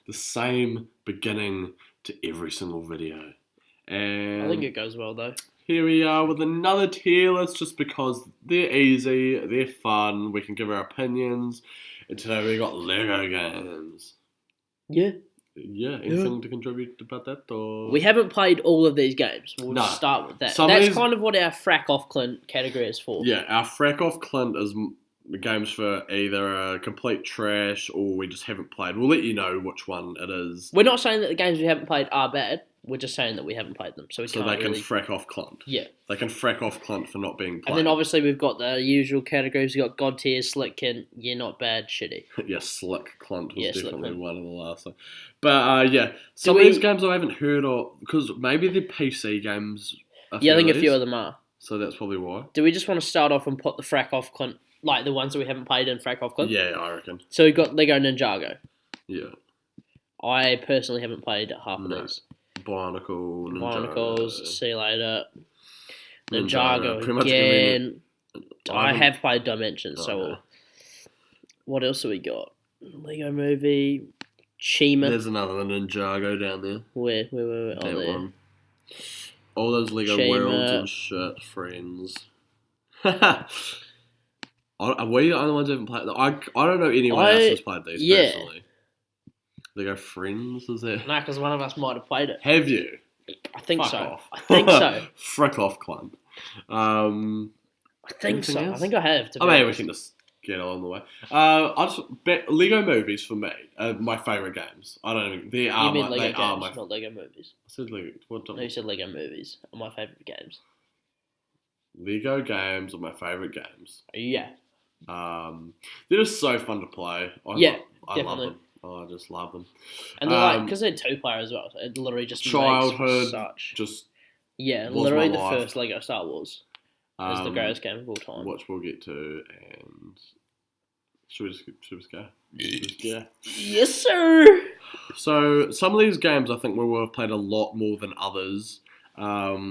the same beginning to every single video. And I think it goes well though. here we are with another tier list just because they're easy, they're fun, we can give our opinions. And today we got Lego games. Yeah. Yeah, anything to contribute about that? Or We haven't played all of these games. We'll No. just start with that. Some of That's these- kind of what our frack off Clint category is for. Yeah, our frack off Clint is games for either complete trash or we just haven't played. We'll let you know which one it is. We're not saying that the games we haven't played are bad. We're just saying that we haven't played them. So we So can't they can really... frack off Clint. Yeah. They can frack off Clint for not being played. And then obviously we've got the usual categories. We've got God tier, Slick Kin, yeah, not bad, shitty. Yeah, Slick Clint was Yeah, Slick definitely Clint. one of the last ones. But yeah, some of these games I haven't heard of because maybe they're PC games. Yeah, I think a these, few of them are. So that's probably why. Do we just want to start off and put the frack off Clint, like the ones that we haven't played in frack off Clint? Yeah, I reckon. So we've got Lego Ninjago. Yeah. I personally haven't played half of those. Bionicle, Ninjago. Bionicles, see you later. Ninjago, Ninjago pretty much again. I haven't- have played Dimensions, so Okay. what else have we got? Lego Movie, Chima. There's another Ninjago down there. Where? Oh, That there. one. All those Lego Shame, worlds and shit, friends. Are we the only ones who haven't played? I don't know anyone else who's played these personally. Lego Friends, is that? No, because one of us might have played it. Have you? I think Fuck so. off. I think so. Frick off, Clint. I think anything so. else? I think I have. To be Maybe we honest. can just get on the way. Lego movies for me are my favourite games. I don't even. They are You mean my. Lego They games, are my. not Lego movies. I said Lego. What? No, you said Lego movies are my favourite games. Lego games are my favourite games. Yeah. They're just so fun to play. I Yeah, love definitely. them. Oh, I just love them. And they're like, because they're 2-player as well, so it literally just Childhood, makes such... just Yeah, was literally my the life. first Lego Star Wars is the greatest game of all time. which we'll get to. And should we just go? Yeah. Yes, sir! So some of these games I think we will have played a lot more than others. But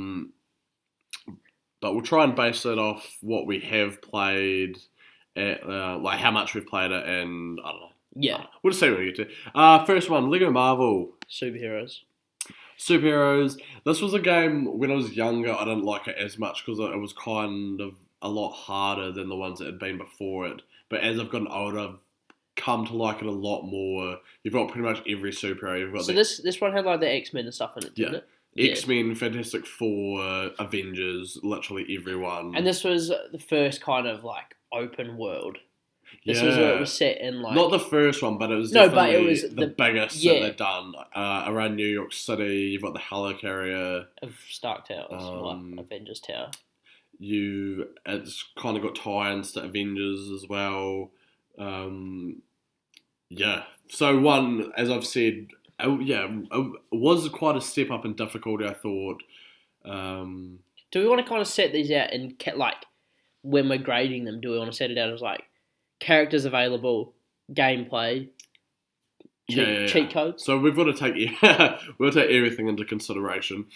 we'll try and base it off what we have played, like how much we've played it, and I don't know. Yeah. We'll just see what we get to. First one, Lego Marvel. Superheroes. Superheroes. This was a game when I was younger. I didn't like it as much because it was kind of a lot harder than the ones that had been before it. But as I've gotten older, I've come to like it a lot more. You've got pretty much every superhero. You've got So this one had like the X-Men and stuff in it, didn't it? X-Men, Fantastic Four, Avengers, literally everyone. And this was the first kind of like open world. This was where it was set in like... Not the first one, but it was No, definitely but it was the biggest yeah. that they've done. Around New York City, you've got the helicarrier. of Stark Towers, like Avengers Tower. It's kind of got tie-ins to Avengers as well. Yeah. So one, as I've said, it was quite a step up in difficulty, I thought. Do we want to kind of set these out and like when we're grading them? Do we want to set it out as like characters available, gameplay, cheat codes? So we've got to take everything into consideration.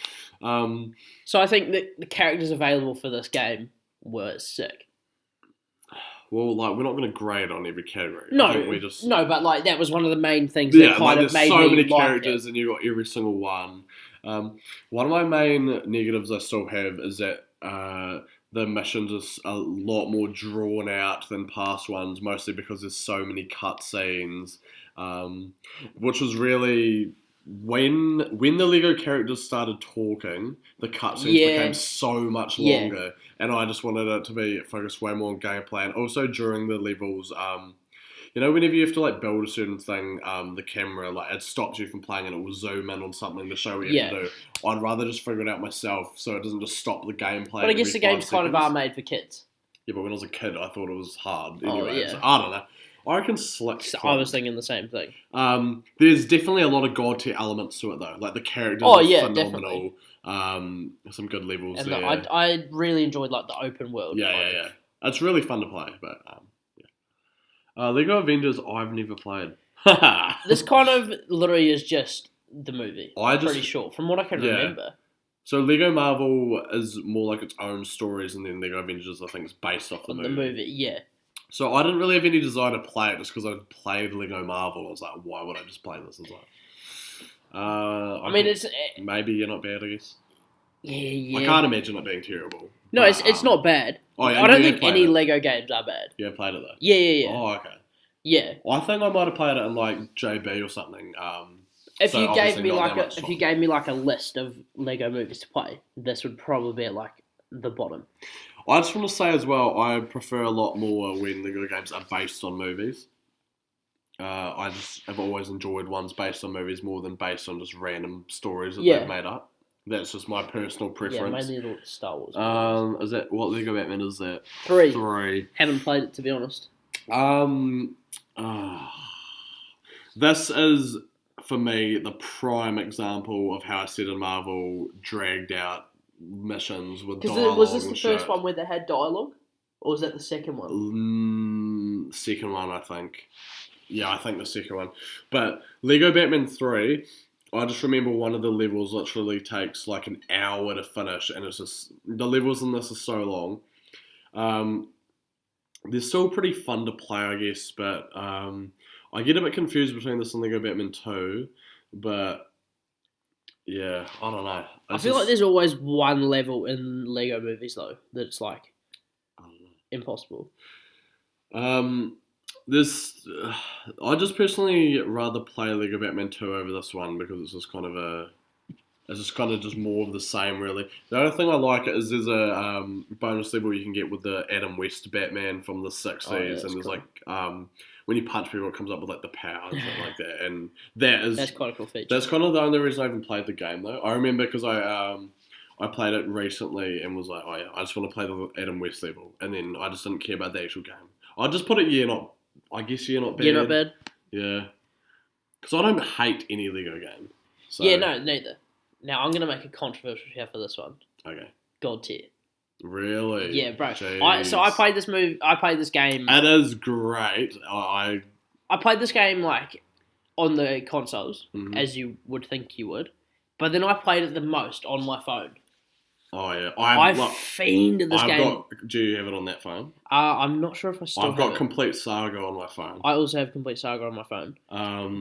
So I think that the characters available for this game were sick. Well, like we're not going to grade on every category. No, I think we just no, but like that was one of the main things that kind of made there's so me many like characters, it. and you've got every single one. One of my main negatives I still have is that the missions are a lot more drawn out than past ones, mostly because there's so many cutscenes, which was really when the Lego characters started talking, the cutscenes became so much longer, and I just wanted it to be focused way more on gameplay, and also during the levels. Whenever you have to like build a certain thing, the camera like it stops you from playing and it will zoom in on something to show what you have to do. I'd rather just figure it out myself so it doesn't just stop the gameplay. But I guess the games kind of are made for kids. Yeah, but when I was a kid, I thought it was hard. Oh, Anyway, yeah. So, I don't know. I reckon Slick. I was thinking the same thing. There's definitely a lot of god tier elements to it though. Like the characters Oh, are yeah, phenomenal. Some good levels And there. I really enjoyed like the open world. Yeah. It's really fun to play, but Lego Avengers I've never played. This kind of literally is just the movie. I'm pretty sure, from what I can remember. So Lego Marvel is more like its own stories, and then Lego Avengers I think is based off the movie. Yeah. So I didn't really have any desire to play it just because I played Lego Marvel. I was like, why would I just play this? I was like, it's maybe you're not bad, I guess. yeah. I can't imagine it being terrible. No, it's not bad. Oh, yeah, I don't think any Lego games are bad. You have played it though? Yeah. Oh, okay. Yeah. I think I might have played it in like JB or something. If you gave me like a list of Lego movies to play, this would probably be at like the bottom. I just want to say as well, I prefer a lot more when Lego games are based on movies. I just have always enjoyed ones based on movies more than based on just random stories that they've made up. That's just my personal preference. Yeah, mainly Star Wars. Is that what Lego Batman is? That 3. Haven't played it, to be honest. This is for me the prime example of how I said in Marvel dragged out missions with dialogue. Was this the first one where they had dialogue, or was that the second one? Second one, I think. Yeah, I think the second one. But Lego Batman 3, I just remember one of the levels literally takes like an hour to finish, and it's just the levels in this are so long. They're still pretty fun to play, I guess, but I get a bit confused between this and Lego Batman 2, but yeah, I don't know. I feel like there's always one level in Lego movies though that's like impossible. I just personally rather play Lego Batman 2 over this one because it's just kind of just more of the same, really. The only thing I like is there's a bonus level you can get with the Adam West Batman from the 60s, and there's cool. Like when you punch people, it comes up with like the power and stuff like that, and that's quite a cool feature. That's kind of the only reason I even played the game, though. I remember because I played it recently and was like, oh yeah, I just want to play the Adam West level, and then I just didn't care about the actual game. I just put it not bad. Yeah, not bad. Yeah, because I don't hate any Lego game. So. Yeah, no, neither. Now, I'm going to make a controversial shout for this one. Okay. God tier. Really? Yeah, bro. I played this game. It is great. I played this game, like, on the consoles, as you would think you would. But then I played it the most on my phone. Oh, yeah. I fiended this game. Do you have it on that phone? I'm not sure if I still have it. I've got Complete Saga on my phone. I also have Complete Saga on my phone.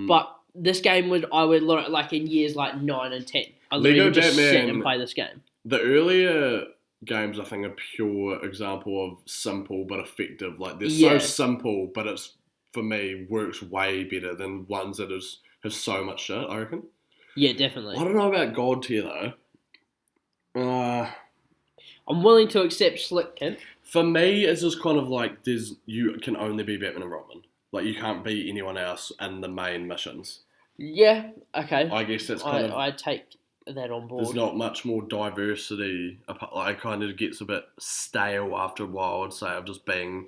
But this game I would like in years like 9 and 10. I literally would just sit and play this game. The earlier games, I think, are pure example of simple but effective. Like they're so simple, but it's for me works way better than ones that have so much shit. I reckon. Yeah, definitely. I don't know about God tier though. I'm willing to accept Slick. For me, it's just kind of like you can only be Batman and Robin. Like you can't be anyone else in the main missions. Yeah. Okay. I guess that's kind of. I take that on board. There's not much more diversity. Like, it kind of gets a bit stale after a while. I'd say of just being.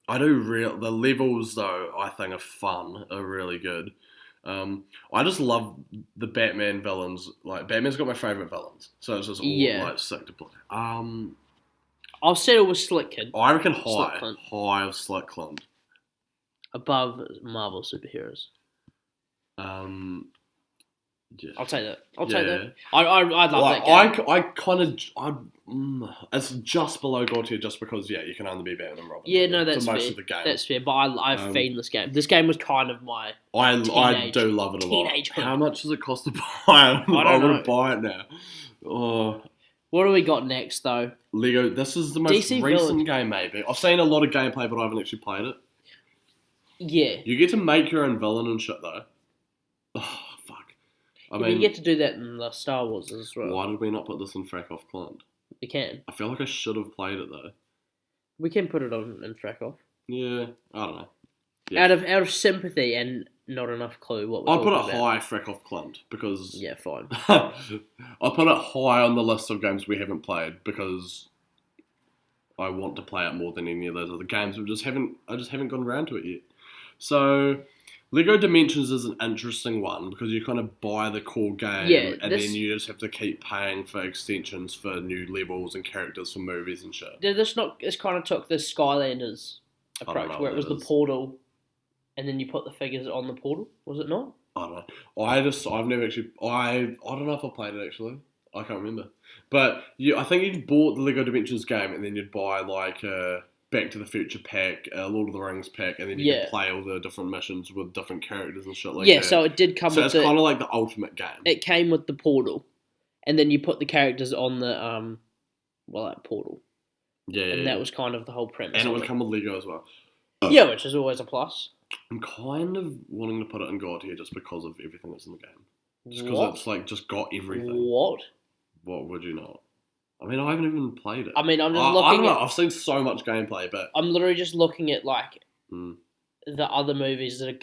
The levels though I think are fun, are really good. I just love the Batman villains. Like Batman's got my favourite villains, so it's just all like sick to play. I'll settle with Slick Kid. I reckon high of Slick Clint. Above Marvel superheroes. Yeah. I'll take that. Take that. I'd love that game. It's just below God tier just because you can only be Batman and Robin. Yeah, no, that's for most fair. Of the game. That's fair, but I fiend this game. This game was kind of my I do love it a lot. Teenagehood. How much does it cost to buy it? I want to buy it now. Oh. What do we got next though? Lego. This is the most DC recent game, maybe. I've seen a lot of gameplay, but I haven't actually played it. Yeah. You get to make your own villain and shit though. Oh, fuck. I mean, you get to do that in the Star Wars as well. Why did we not put this in Frack-Off Clint? We can. I feel like I should have played it though. We can put it on in Frack-Off. Yeah, I don't know. Yeah. Out of sympathy and not enough clue what we're I'll put it about. high Frack-Off Clint because... Yeah, fine. I'll put it high on the list of games we haven't played because I want to play it more than any of those other games. I just haven't gone around to it yet. So, Lego Dimensions is an interesting one because you kind of buy the core game and then you just have to keep paying for extensions for new levels and characters for movies and shit. Did this kind of took the Skylanders approach where it was the portal and then you put the figures on the portal? Was it not? I don't know. I've never actually... I don't know if I played it actually. I can't remember. But I think you bought the Lego Dimensions game and then you'd buy like Back to the Future pack, Lord of the Rings pack, and then you can play all the different missions with different characters and shit like that. Yeah, so it did come with it's kind of like the ultimate game. It came with the portal, and then you put the characters on the, that portal. Yeah, and that was kind of the whole premise. And it would come with Lego as well. Yeah, which is always a plus. I'm kind of wanting to put it in God here just because of everything that's in the game. Just because it's like just got everything. What? What would you not? I mean, I haven't even played it. I mean, I'm just looking. I don't know. I've seen so much gameplay, but I'm literally just looking at like the other movies that are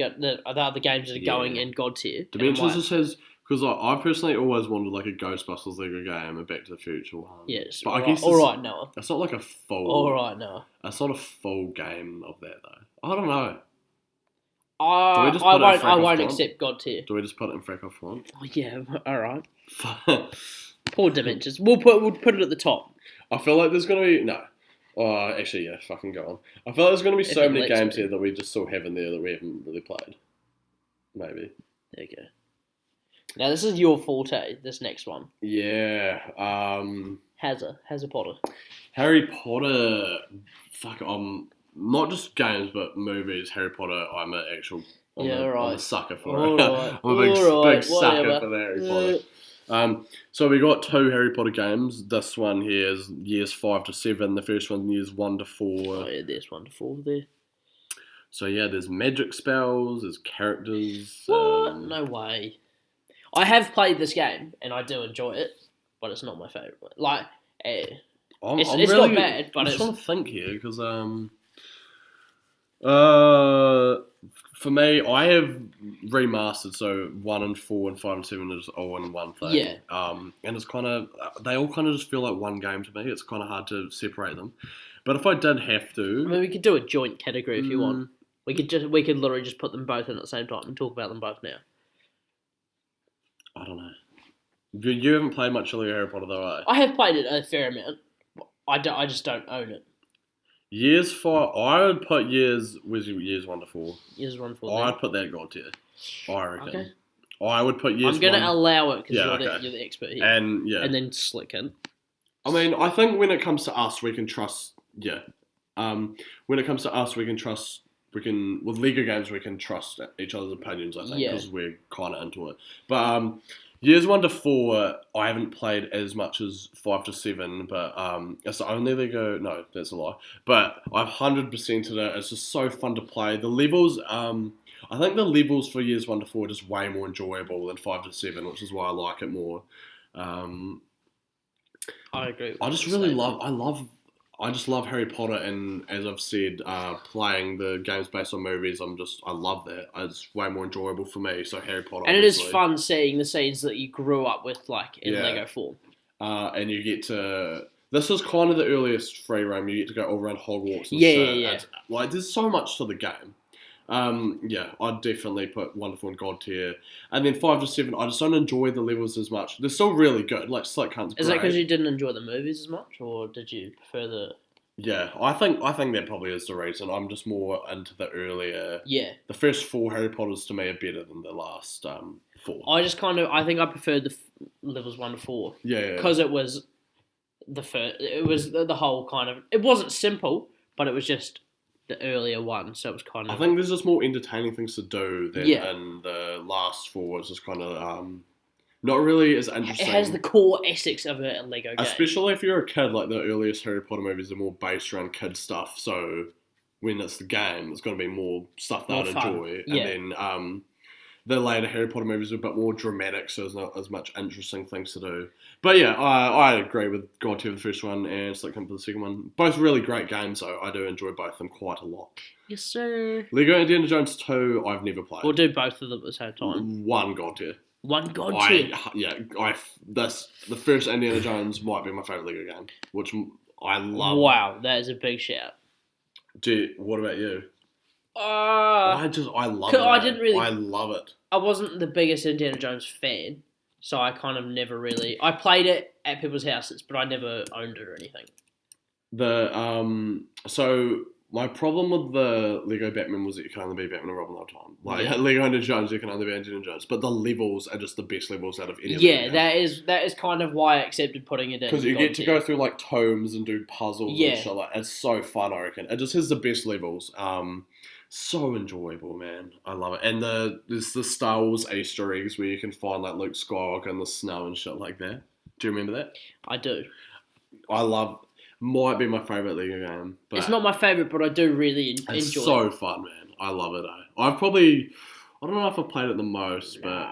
the other games that are going in God tier. Dimensions just has because I personally always wanted like a Ghostbusters Lego game, a Back to the Future one. Yes, but I guess all right, Noah. It's not like a full. All right, Noah. It's not a full game of that though. I don't know. I won't accept God tier. Do we just put it in Frack font? Oh yeah, all right. Poor Dimensions. We'll put it at the top. I feel like there's gonna be no. Oh, actually, yeah, fucking go on. I feel like there's gonna be so many games here that we just still have in there that we haven't really played. Maybe. There you go. Now this is your forte. This next one. Yeah. Harry Potter. Harry Potter. Fuck. Not just games, but movies. Harry Potter. I'm a sucker for it. Right. I'm a big sucker for the Harry Potter. So we got 2 Harry Potter games. This one here is years 5 to 7. The first one years 1 to 4. Oh yeah, there's 1 to 4 there. So yeah, there's magic spells, there's characters. What? No way. I have played this game and I do enjoy it, but it's not my favourite. Like, it's really, not bad, but I'm just trying to think here because for me, I have remastered, so 1 and 4 and 5 and 7 is all in one thing. Yeah. And it's kind of, they all kind of just feel like one game to me. It's kind of hard to separate them. But if I did have to, I mean, we could do a joint category if you want. We could literally just put them both in at the same time and talk about them both now. I don't know. You haven't played much of Harry Potter though, eh? I have played it a fair amount. I just don't own it. Years 5, I would put years 1 to 4. Years 1 to 4. I'd put that God tier. I reckon. Okay. I would put years. I'm going to allow it because you're the expert here. And then Slicken. I mean, I think when it comes to us, we can trust. Yeah. When it comes to us, we can trust. With Lego games, we can trust each other's opinions. I think because we're kind of into it. But years 1 to 4, I haven't played as much as 5 to 7. But it's the only Lego. No, that's a lie. But I've 100%ed it. It's just so fun to play. The levels. I think the levels for years 1 to 4 are just way more enjoyable than 5 to 7, which is why I like it more. I agree. I just really love Harry Potter, and as I've said, playing the games based on movies, I love that. It's way more enjoyable for me. So Harry Potter, and obviously. It is fun seeing the scenes that you grew up with, like in Lego form. And you get to. This is kind of the earliest free roam. You get to go all around Hogwarts. And shit. Yeah. Like there's so much to the game. I'd definitely put 1 to 4 in God tier. And then 5 to 7, I just don't enjoy the levels as much. They're still really good. Like Slick Hunt's great. Is that because you didn't enjoy the movies as much, or did you prefer the... Yeah, I think that probably is the reason. I'm just more into the earlier... Yeah. The first 4 Harry Potters to me are better than the last 4. I think I preferred the levels 1 to 4. Yeah. Because it was the first... It was the whole kind of... It wasn't simple, but it was just... the earlier one, so it was kind of... I think there's just more entertaining things to do than in the last 4. It's just kind of not really as interesting. It has the core essex of a Lego game. Especially if you're a kid, like the earliest Harry Potter movies are more based around kid stuff, so when it's the game, it's going to be more stuff that I'd enjoy. Yeah. And then the later Harry Potter movies are a bit more dramatic, so there's not as much interesting things to do. But yeah, I agree with God tier for the first one and Slick Hunt for the second one. Both really great games, though. I do enjoy both of them quite a lot. Yes, sir. Lego Indiana Jones 2, I've never played. We'll do both of them at the same time. 1 God tier. 1 God tier? The first Indiana Jones might be my favourite Lego game, which I love. Wow, that is a big shout. What about you? I love it. I love it. I wasn't the biggest Indiana Jones fan, so I kind of never really... I played it at people's houses, but I never owned it or anything. So My problem with the Lego Batman was that you can only be Batman and Robin all the time. Like Yeah. Lego Indiana Jones, you can only be Indiana Jones, but the levels are just the best levels out of any. Yeah, that is kind of why I accepted putting it in. Because you get to go through like tomes and do puzzles Yeah. and shit. Like it's so fun, I reckon. It just has the best levels. So enjoyable, man. I love it. And there's the Star Wars Easter eggs where you can find like Luke Skywalker in the snow and shit like that. Do you remember that? I do. Might be my favourite Lego game. But it's not my favourite, but I do really enjoy it. It's so fun, man. I love it, I don't know if I've played it the most, but,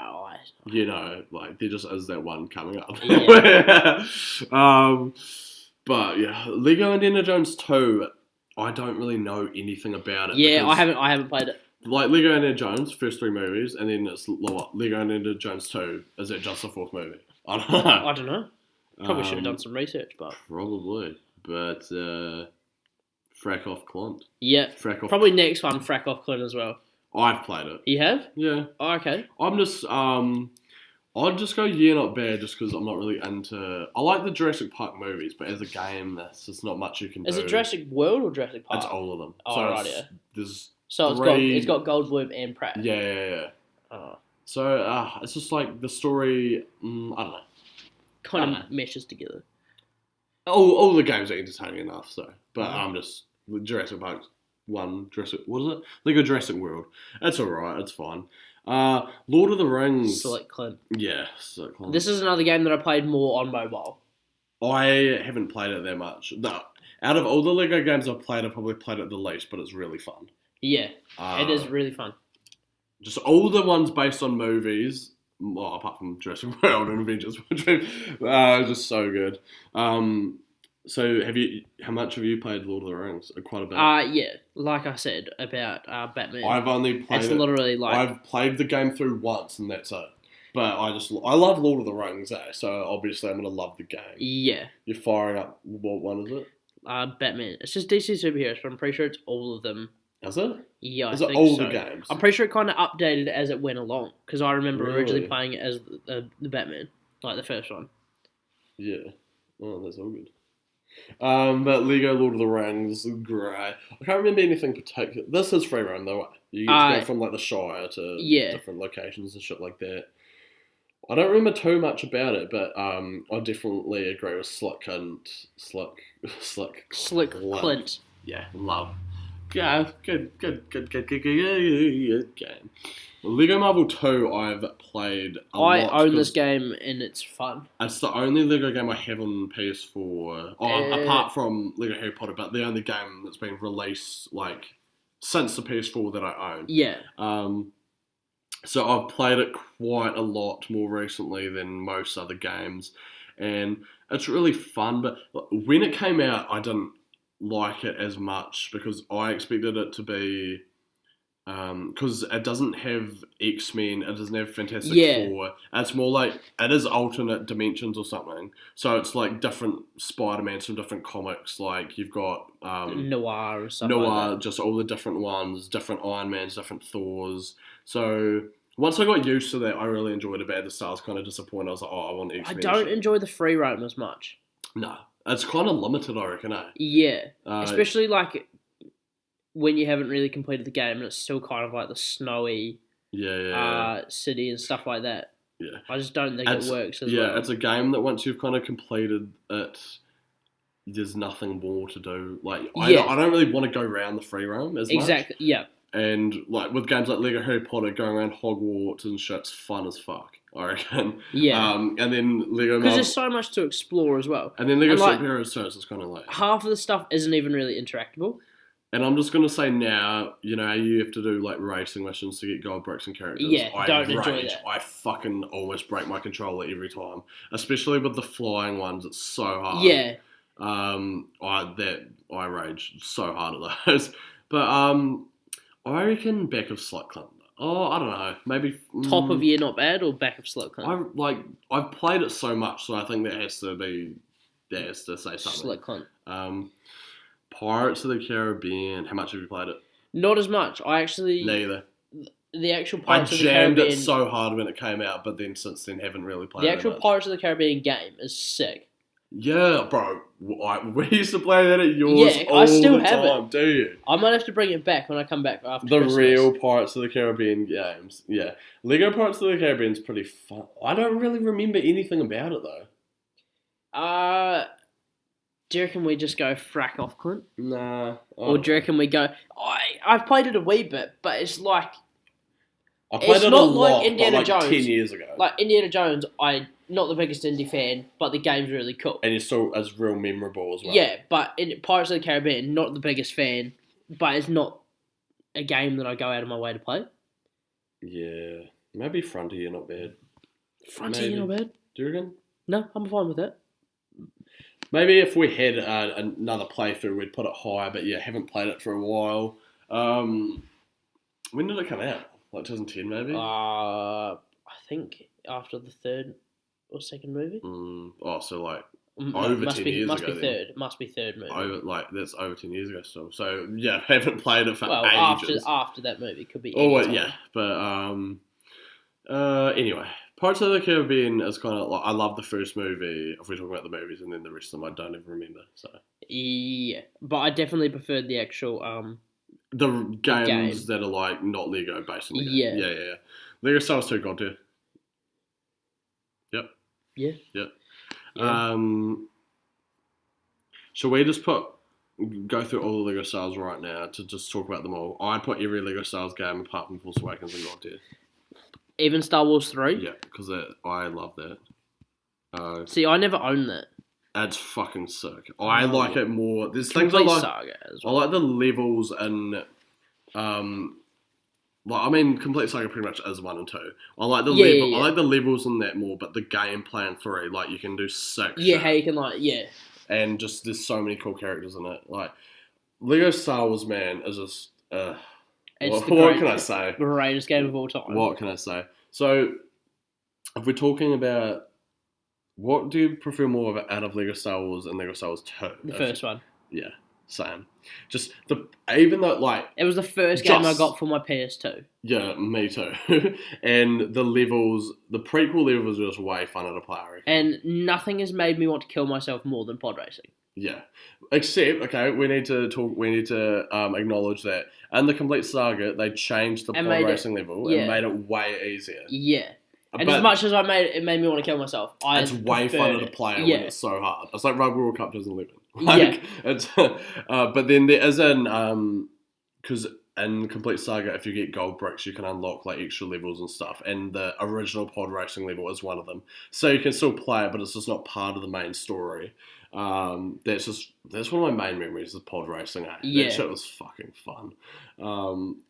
you know, like, there just is that one coming up. Yeah. But, yeah, Lego Indiana Jones 2, I don't really know anything about it. Yeah, I haven't played it. Like, Lego Indiana Jones, first 3 movies, and then it's Lego Indiana Jones 2, is it just the 4th movie? I don't know. Probably should have done some research, but... Probably. But, Frack off Clint. Yeah. Probably next one, Frack off Clint as well. I've played it. You have? Yeah. Oh, okay. I'm just, I'd just go not bad just because I'm not really into... I like the Jurassic Park movies, but as a game, there's just not much you can do. Is it Jurassic World or Jurassic Park? It's all of them. Oh, right, yeah. So it's got Goldblum and Pratt. Yeah. Oh. So, it's just like the story, I don't know. Kind of meshes together. All the games are entertaining enough, so... But I'm just... Jurassic Park 1, what is it? Lego Jurassic World. It's alright, it's fine. Lord of the Rings... Select Clint. Yeah, Select Clint. This is another game that I played more on mobile. I haven't played it that much. No, out of all the Lego games I've played, I probably played it the least, but it's really fun. Yeah, it is really fun. Just all the ones based on movies... Well, apart from Jurassic World and Avengers, which just so good. So how much have you played Lord of the Rings? Quite a bit. Yeah, like I said about Batman. I've only played it's literally like I've played the game through once and that's it. But I love Lord of the Rings, so obviously I'm gonna love the game. Yeah. You're firing up. What one is it? Batman. It's just DC superheroes, but I'm pretty sure it's all of them. Is it? Yeah, Is I it think all so. the games? I'm pretty sure it kind of updated as it went along because I remember originally Really? playing it as the Batman, like the first one. Yeah. Oh, that's all good. But Lego Lord of the Rings, great. I can't remember anything particular. This is free roam though. You get to go from like the Shire to different locations and shit like that. I don't remember too much about it, but I definitely agree with Slick Clint. Yeah, love. Yeah, good game. Lego Marvel 2 I've played a lot. I own this game and it's fun. It's the only Lego game I have on PS4, apart from Lego Harry Potter, but the only game that's been released like since the PS4 that I own. Yeah. So I've played it quite a lot more recently than most other games, and it's really fun. But when it came out, I didn't like it as much because I expected it to be because it doesn't have X-Men, it doesn't have Fantastic Four. It's more like it is alternate dimensions or something. So it's like different Spider-Mans from different comics. Like you've got Noir or something. Like that. Just all the different ones, different Iron Mans, different Thors. So once I got used to that, I really enjoyed it. But at the start, I was kind of disappointed. I was like, I want X-Men. I don't enjoy the free roam as much. No. It's kind of limited, I reckon, Yeah. Especially, like, when you haven't really completed the game and it's still kind of like the snowy city and stuff like that. Yeah. I just don't think it works as well. Yeah, it's a game that once you've kind of completed it, there's nothing more to do. Like, I don't really want to go around the free roam as much. Exactly, yeah. And, like, with games like Lego Harry Potter, going around Hogwarts and shit's fun as fuck, I reckon. Yeah. And then Lego... Because there's so much to explore as well. And then Lego Superheroes too, so it's kind of like... Half of the stuff isn't even really interactable. And I'm just going to say now, you know, you have to do, like, racing missions to get gold bricks and characters. Yeah, don't enjoy that. I fucking almost break my controller every time. Especially with the flying ones, it's so hard. Yeah. I rage so hard at those. But, I reckon back of Slick Clint. Oh, I don't know. Maybe... Top of year not bad or back of Slick Clint? I've played it so much, so I think that has to say something. Slick Clint. Pirates of the Caribbean. How much have you played it? Not as much. I actually... Neither. The actual Pirates of the Caribbean... I jammed Caribbean... it so hard when it came out, but then since then haven't really played it. The actual Pirates of the Caribbean game is sick. Yeah, bro. We used to play that at yours Yeah, all I still the have it. time, do you? I might have to bring it back when I come back after The Christmas. real Pirates of the Caribbean games. Yeah. Lego Pirates of the Caribbean's pretty fun. I don't really remember anything about it, though. Do you reckon we just go frack off, Clint? Nah. Or do you reckon we go... I've played it a wee bit, but it's like... I played it's it a not lot, like Indiana but like Jones. 10 years ago. Like, Indiana Jones, I'm not the biggest indie fan, but the game's really cool. And it's still as real memorable as well. Yeah, but in Pirates of the Caribbean, not the biggest fan, but it's not a game that I go out of my way to play. Yeah. Maybe Frontier, not bad. Frontier, not bad. Do you reckon? No, I'm fine with that. Maybe if we had another playthrough, we'd put it higher, but yeah, haven't played it for a while. When did it come out? Like 2010, maybe? I think after the third or second movie. So like over 10 years must ago. Be third. Must be third movie. That's over 10 years ago still. So yeah, haven't played it for ages. ages. After that movie could be. Yeah, but anyway, Pirates of the Caribbean is kind of like I love the first movie. If we're talking about the movies, and then the rest of them I don't even remember. So yeah, but I definitely preferred the actual the games that are like not Lego based on Lego. Yeah. Lego Star Wars 2 God tier. Yep. Yeah. Yep. Yeah. Shall we just go through all the Lego Star Wars right now to just talk about them all? I'd put every Lego Star Wars game apart from Force Awakens in God tier. Even Star Wars 3? Yeah, because I love that. See, I never owned that. That's fucking sick. I like it more. There's Complete things I like. Saga as well. I like the levels and Complete Saga pretty much is 1 and 2. I like the I like the levels in that more, but the gameplay in 3, like you can do sick. Yeah, shit. how you can And just there's so many cool characters in it. Like Lego Star Wars, man, is just. What can I say? Greatest game of all time. What can I say? So, if we're talking about, what do you prefer more out of Lego Star Wars and Lego Star Wars 2? The first one. Yeah, same. Just even though like it was the first game I got for my PS2. Yeah, me too. And the levels, the prequel levels were just way funner to play. And nothing has made me want to kill myself more than pod racing. Yeah, except we need to acknowledge that in the Complete Saga they changed the pod racing level and made it way easier. Yeah, and as much as it made me want to kill myself. It's way funner to play when it's so hard. It's like Rugby World Cup 2011. It's but then there is because in Complete Saga, if you get gold bricks, you can unlock like extra levels and stuff. And the original pod racing level is one of them, so you can still play it, but it's just not part of the main story. That's one of my main memories of pod racing. That shit was fucking fun.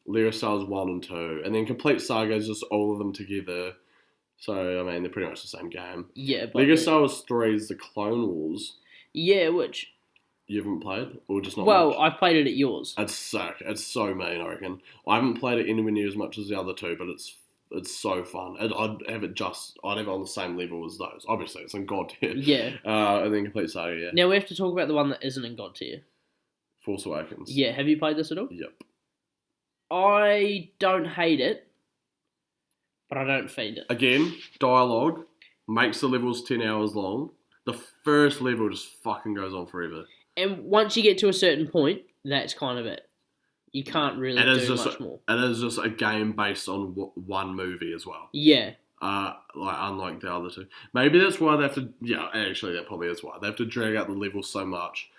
Lego Star Wars 1 and 2, and then Complete Saga is just all of them together. So I mean, they're pretty much the same game. Yeah. But Lego Star Wars 3 is the Clone Wars. Yeah, which you haven't played or just not. Well, much? I played it at yours. It's sick. It's so mean. I reckon I haven't played it anywhere near as much as the other two, but it's so fun. I'd have it on the same level as those. Obviously, it's in God tier. Yeah. And then Complete Saga. Yeah. Now we have to talk about the one that isn't in God tier. Force Awakens. Yeah. Have you played this at all? Yep. I don't hate it, but I don't feed it. Again, dialogue makes the levels 10 hours long. The first level just fucking goes on forever. And once you get to a certain point, that's kind of it. You can't really do much more. And it's just a game based on one movie as well. Yeah. Unlike the other two. Maybe that's why they have to... Yeah, actually, that probably is why. They have to drag out the levels so much.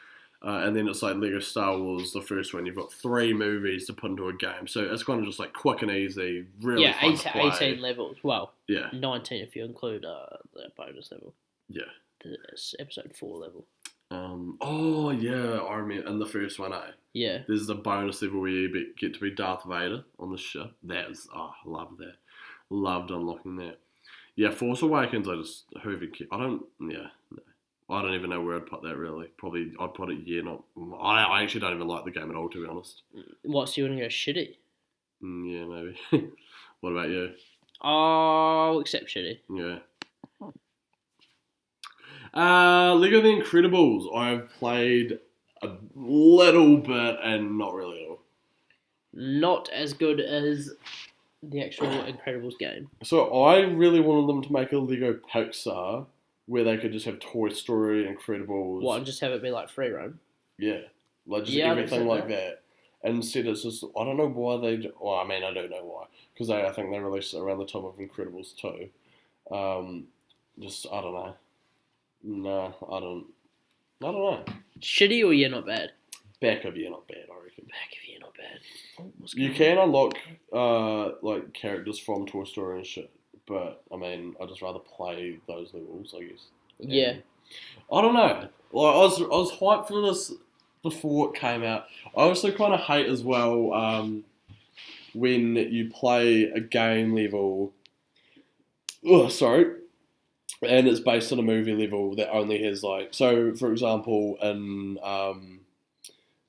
And then it's like Lego Star Wars, the first one. You've got 3 movies to put into a game. So it's kind of just like quick and easy, really fun to play. 18 levels. Well, yeah, 19 if you include the bonus level. Yeah. The episode 4 level. Oh, yeah, I remember. In the first one, Yeah. There's the bonus level where you get to be Darth Vader on the ship. I love that. Loved unlocking that. Yeah, Force Awakens, I don't even know where I'd put that, really. Probably, I'd put it, I actually don't even like the game at all, to be honest. What, so you want to go shitty? Yeah, maybe. What about you? I'll accept shitty. Yeah. Lego The Incredibles. I've played a little bit and not really at all. Not as good as the actual Incredibles game. So I really wanted them to make a Lego Pixar, where they could just have Toy Story, Incredibles. What, and just have it be like free roam? Yeah, like just Yeah, everything like that. And instead, it's just I don't know why they. Well, I mean, I do know why because I think they released it around the time of Incredibles too. Just I don't know. No, I don't know. Shitty or yeah, not bad? Back of year, not bad. I reckon. Back of year, not bad. You can unlock like characters from Toy Story and shit, but I mean, I'd just rather play those levels, I guess. Yeah. I don't know. Like I was hyped for this before it came out. I also kind of hate as well when you play a game level. Oh, sorry. And it's based on a movie level that only has like so. For example, in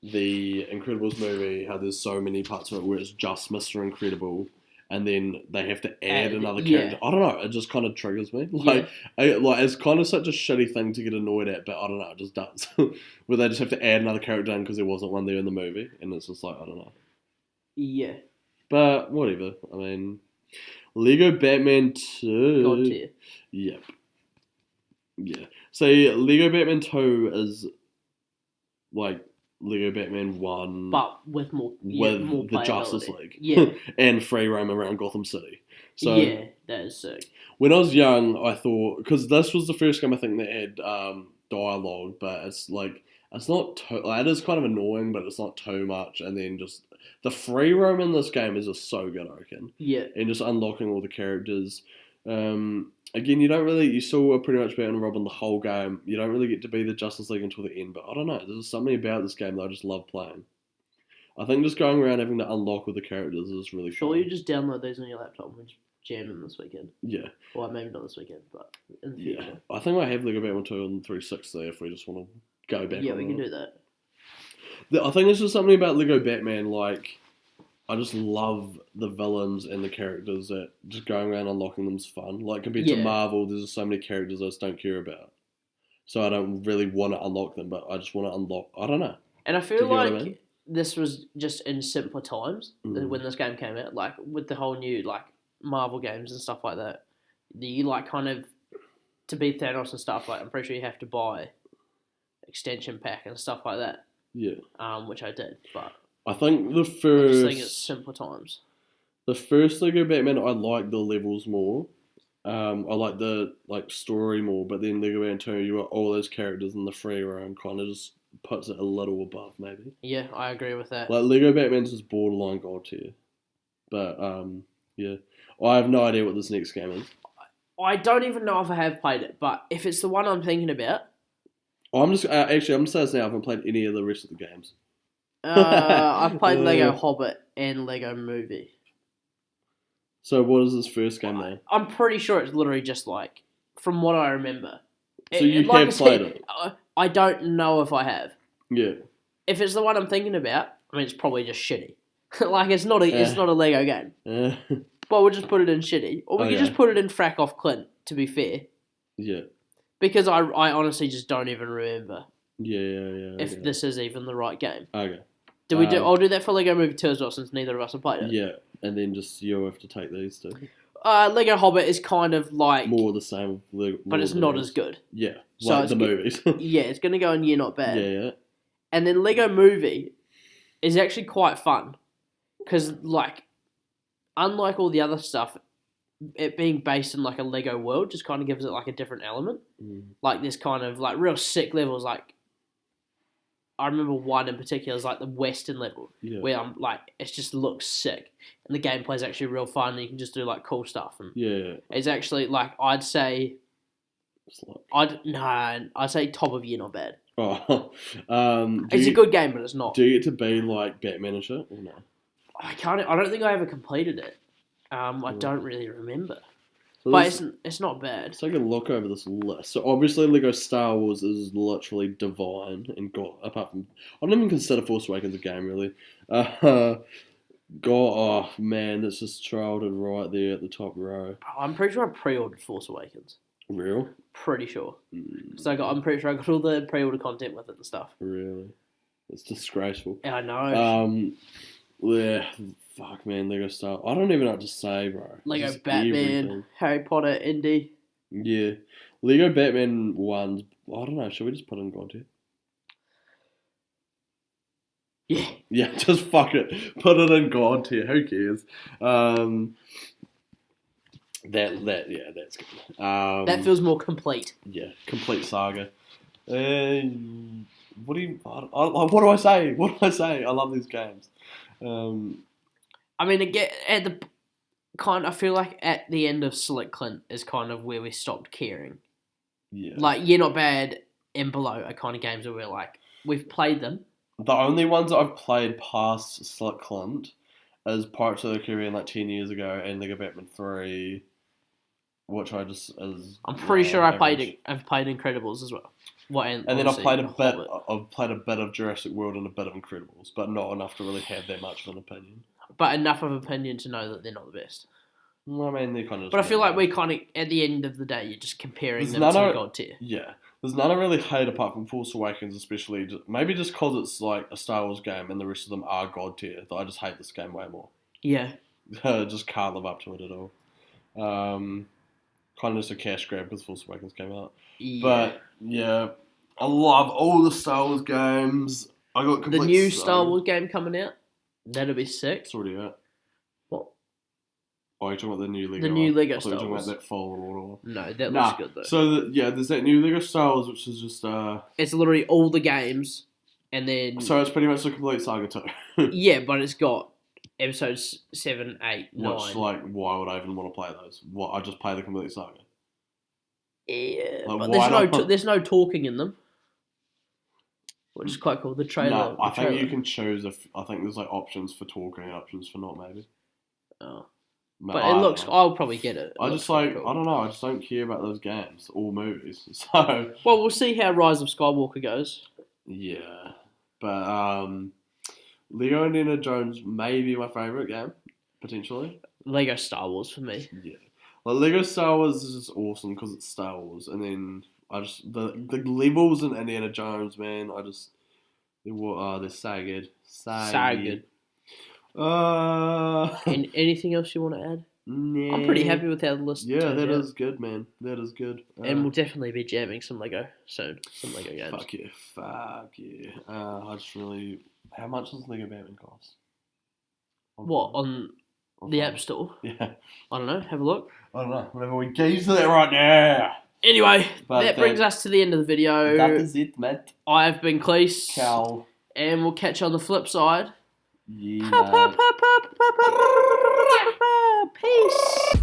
the Incredibles movie, how there's so many parts of it where it's just Mr. Incredible, and then they have to add another character. I don't know. It just kind of triggers me. Like it's kind of such a shitty thing to get annoyed at, but I don't know. It just does. Where they just have to add another character in because there wasn't one there in the movie, and it's just like I don't know. Yeah. But whatever. I mean, Lego Batman 2. God tier. Yep. Yeah. So Lego Batman 2 is like Lego Batman 1, but with more the Justice League, yeah, and free roam around Gotham City. So yeah, that is sick. When I was young, I thought because this was the first game I think that had dialogue, but it's like it's not it is kind of annoying, but it's not too much. And then just the free roam in this game is just so good, I reckon. Yeah, and just unlocking all the characters. Again, you still are pretty much Batman and Robin the whole game. You don't really get to be the Justice League until the end, but I don't know. There's something about this game that I just love playing. I think just going around having to unlock all the characters is really fun. Sure, you just download those on your laptop and jam them this weekend. Yeah. Well, maybe not this weekend, but in the future. Yeah. I think I have Lego Batman 2 on 360 if we just want to go back. Yeah, we can do that. I think there's just something about Lego Batman, like I just love the villains and the characters that just going around unlocking them is fun. Like compared to Marvel, there's just so many characters I just don't care about. So I don't really want to unlock them, but I just want to unlock. I don't know. And I feel like this was just in simpler times when this game came out. Like with the whole new like Marvel games and stuff like that. You like kind of to beat Thanos and stuff. Like I'm pretty sure you have to buy extension pack and stuff like that. Yeah. Which I did, but. I think I just think it's simpler times. The first Lego Batman, I like the levels more. I like the story more, but then Lego Batman 2, you got all those characters in the free roam, kind of just puts it a little above, maybe. Yeah, I agree with that. Like Lego Batman's just borderline god tier, but yeah, I have no idea what this next game is. I don't even know if I have played it, but if it's the one I'm thinking about, I'm just saying this now. I haven't played any of the rest of the games. I've played Lego Hobbit and Lego Movie. So what is this first game now? I'm pretty sure it's literally just like, from what I remember. So you have played it? I don't know if I have. Yeah. If it's the one I'm thinking about, I mean, it's probably just shitty. Like, it's not a Lego game. But we'll just put it in shitty. Or we could just put it in Frack Off Clint, to be fair. Yeah. Because I honestly just don't even remember. Yeah. If this is even the right game. Okay. I'll do that for Lego Movie 2 as well, since neither of us have played it. Yeah, and then just you'll have to take these two. Lego Hobbit is kind of like... More the same. But it's not as good. Yeah, like the movies. Yeah, it's going to go in year not bad. Yeah. And then Lego Movie is actually quite fun. Because, like, unlike all the other stuff, it being based in, like, a Lego world just kind of gives it, like, a different element. Like, this kind of, like, real sick levels, like... I remember one in particular is like the Western level, where I'm like, it just looks sick, and the gameplay is actually real fun. And you can just do like cool stuff, and it's actually like I'd say top of year, not bad. Oh, it's a good game, but it's not. Do you get to be like Batman and shit, or no? I don't think I ever completed it. I don't really remember. So but it's not bad. Let's take a look over this list. So obviously Lego Star Wars is literally divine and apart from I don't even consider Force Awakens a game really. Oh man, that's just childhood right there at the top row. I'm pretty sure I pre-ordered Force Awakens. Real? Pretty sure. So I'm pretty sure I got all the pre-order content with it and stuff. Really? It's disgraceful. Yeah, I know. Yeah, fuck man, Lego Star. I don't even know what to say, bro. Lego Batman, everything. Harry Potter, Indy. Yeah. Lego Batman 1's, I don't know, should we just put in God tier? Yeah. Yeah, just fuck it. Put it in God tier. Who cares? That's good. That feels more complete. Yeah, complete saga. What do I say? What do I say? I love these games. I mean, at the I feel like at the end of Slick Clint is kind of where we stopped caring. Yeah. Like, You're Not Bad and Below are kind of games where we're like, we've played them. The only ones that I've played past Slick Clint is Pirates of the Caribbean like 10 years ago and Lego Batman 3, which I just is. I'm pretty sure I've played Incredibles as well. And then I've played a bit of Jurassic World and a bit of Incredibles, but not enough to really have that much of an opinion. But enough of an opinion to know that they're not the best. Well, I mean, they're kind of. But I feel like we kind of, at the end of the day, you're just comparing them to the God tier. Yeah. There's none I really hate apart from Force Awakens, especially. Maybe just because it's like a Star Wars game and the rest of them are God tier. I just hate this game way more. Yeah. Just can't live up to it at all. Kind of just a cash grab because Force Awakens came out. Yeah. But, yeah. I love all the Star Wars games. I got the new Star Wars game coming out. That'll be sick. It's already out. What? Oh, you're talking about the new Lego. The new Lego Star Wars. You're talking about that Fallen Order. No, that looks good though. So there's that new Lego Star Wars, which is just It's literally all the games, and then. So it's pretty much the complete saga too. Yeah, but it's got episodes 7, 8, 9. Which, like, why would I even want to play those? What, I just play the complete saga. Yeah, like, but there's no talking in them. Which is quite cool. The trailer. No, I think you can choose I think there's like options for talking and options for not, maybe. Oh. But it looks. I'll probably get it. I just like. Cool. I don't know. I just don't care about those games or movies. So. Well, we'll see how Rise of Skywalker goes. Yeah, but Lego Indiana Jones may be my favourite game, potentially. Lego Star Wars for me. Yeah, like Lego Star Wars is just awesome because it's Star Wars, and then I just the levels in Indiana Jones, man. They're so good. So good. And anything else you want to add? Nah. I'm pretty happy with how the list. Yeah, that is good, man. That is good. And we'll definitely be jamming some Lego soon. Some Lego games. Fuck yeah. I just really. How much does Lego Batman cost? What on the App Store? Yeah. I don't know. Have a look. I don't know. Whatever we gaze to that right now. Anyway, that brings us to the end of the video. That is it, mate. I've been Kleis. Cal. And we'll catch you on the flip side. Yeah. Peace.